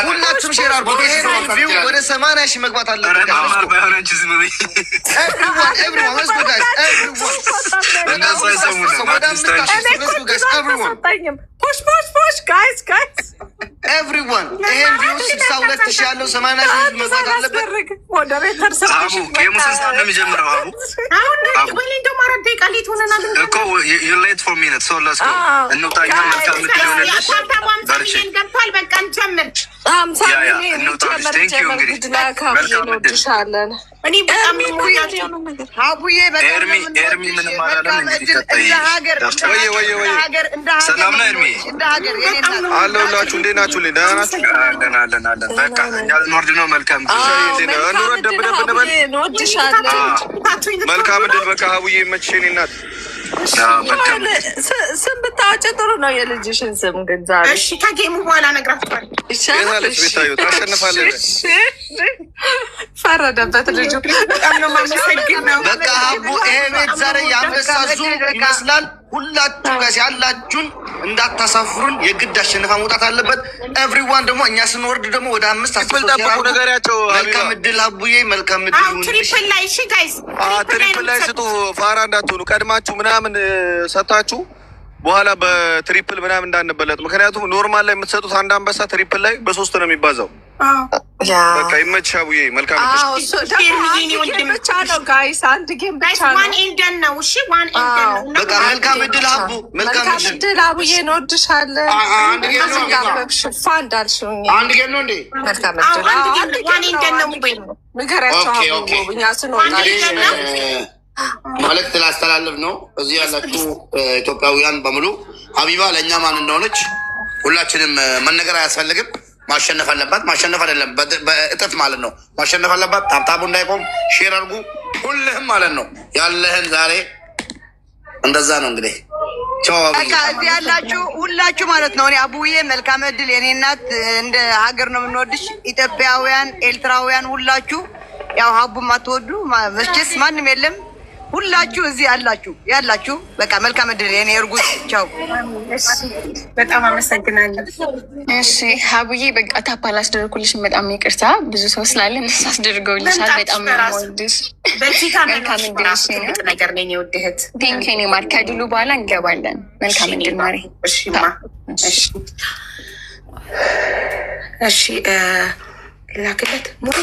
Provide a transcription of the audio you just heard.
ሁላችሁም ሼር አድርጉ። ወደ 80 ሺህ መግባት አለበት። ኤቭሪዋን ይሄን ቪው 62 ሺህ ያለው 80 ሺህ መግባት አለበት። ሞዴሬተር ሰብሽ የሙስን ሰዓት ነው የሚጀምረው። አሁን ወይ እንደው ማረብ ደቂቃ ሌት ሆነናል እኮ you late for minutes so let's go እንውጣኛ መልካም ምድር ይሆንልሽ። በርቺ ገብቷል። በቃ እንጀምር። እኔ በጣም አቡዬ ኤርሚ ምንም አላለም። እንግዲህ ቀጣይ ሰላም ነው ኤርሚ አለሁላችሁ። እንዴት ናችሁ? ደህና ናችሁ? አለን። በቃ እኛ ልንወርድ ነው። መልካም መልካም እድል። በቃ አቡዬ ይመችሽ የእኔ እናት። ስም ብታወጪ ጥሩ ነው የልጅሽን ስም ግን ዛሬ። እሺ ከጌሙ በኋላ እነግራችኋለሁ። ይሻላለች። ቤታዩ ታሸንፋለች። ፈረደበት ልጁ። በጣም ነው የማመሰግነው። በቃ አቡ ይሄ ቤት ዛሬ የአንበሳ ዙ ይመስላል። ሁላችሁ ጋር ያላችሁን እንዳታሳፍሩን፣ የግድ አሸንፋ መውጣት አለበት። ኤቭሪዋን ደግሞ እኛ ስንወርድ ደግሞ ወደ 5 ጠብቁ ነገራቸው። መልካም እድል አቡዬ፣ መልካም እድል። ትሪፕል ላይ እሺ ጋይስ፣ ትሪፕል ላይ ስጡ። ፋራ እንዳትሆኑ ቀድማችሁ ምናምን ሰጣችሁ በኋላ በትሪፕል ምናምን እንዳንበለጥ። ምክንያቱም ኖርማል ላይ የምትሰጡት አንድ አንበሳ ትሪፕል ላይ በ3 ነው የሚባዛው። በቃ ይመችሽ አቡዬ፣ መልካም እድል ብቻ ነው ጋይስ። አንድ ጌም ብቻ ነው። ዋን ኤንደን ነው። እሺ ዋን ኤንደን ነው። በቃ መልካም እድል አቡ፣ መልካም እድል አቡዬ፣ እንወድሻለን። አንድ ጌም ነው እንዴ? መልካም እድል። ዋን ኤንደን ነው። ንገራቸው አቡ፣ እኛ ስንወጣ መልእክት ላስተላልፍ ነው። እዚህ ያላችሁ ኢትዮጵያውያን በሙሉ ሀቢባ ለእኛ ማን እንደሆነች ሁላችንም መነገር አያስፈልግም። ማሸነፍ አለባት። ማሸነፍ አይደለም በእጥፍ ማለት ነው። ማሸነፍ አለባት። ታብታቡ እንዳይቆም ሼር አድርጉ ሁልህም ማለት ነው። ያለህን ዛሬ እንደዛ ነው እንግዲህ እዚህ ያላችሁ ሁላችሁ ማለት ነው። እኔ አቡዬ መልካም እድል የኔ እናት። እንደ ሀገር ነው የምንወድሽ። ኢትዮጵያውያን፣ ኤርትራውያን ሁላችሁ ያው ሀቡም አትወዱ መስችስ ማንም የለም። ሁላችሁ እዚህ ያላችሁ በቃ መልካም እድል የኔ እርጉዝ። ቻው። በጣም አመሰግናለሁ። እሺ ሀቡዬ በቃ ታፓ ላስደርኩልሽን በጣም ይቅርታ። ብዙ ሰው ስላለ እነሱ አስደርገውልሻል። በጣም ወድሽ መልካም እድል ነገር ነኝ የወደህት ቴንክ ኔ ማር። ከድሉ በኋላ እንገባለን። መልካም እድል ማሪ። እሺ ላክለት ሙሪ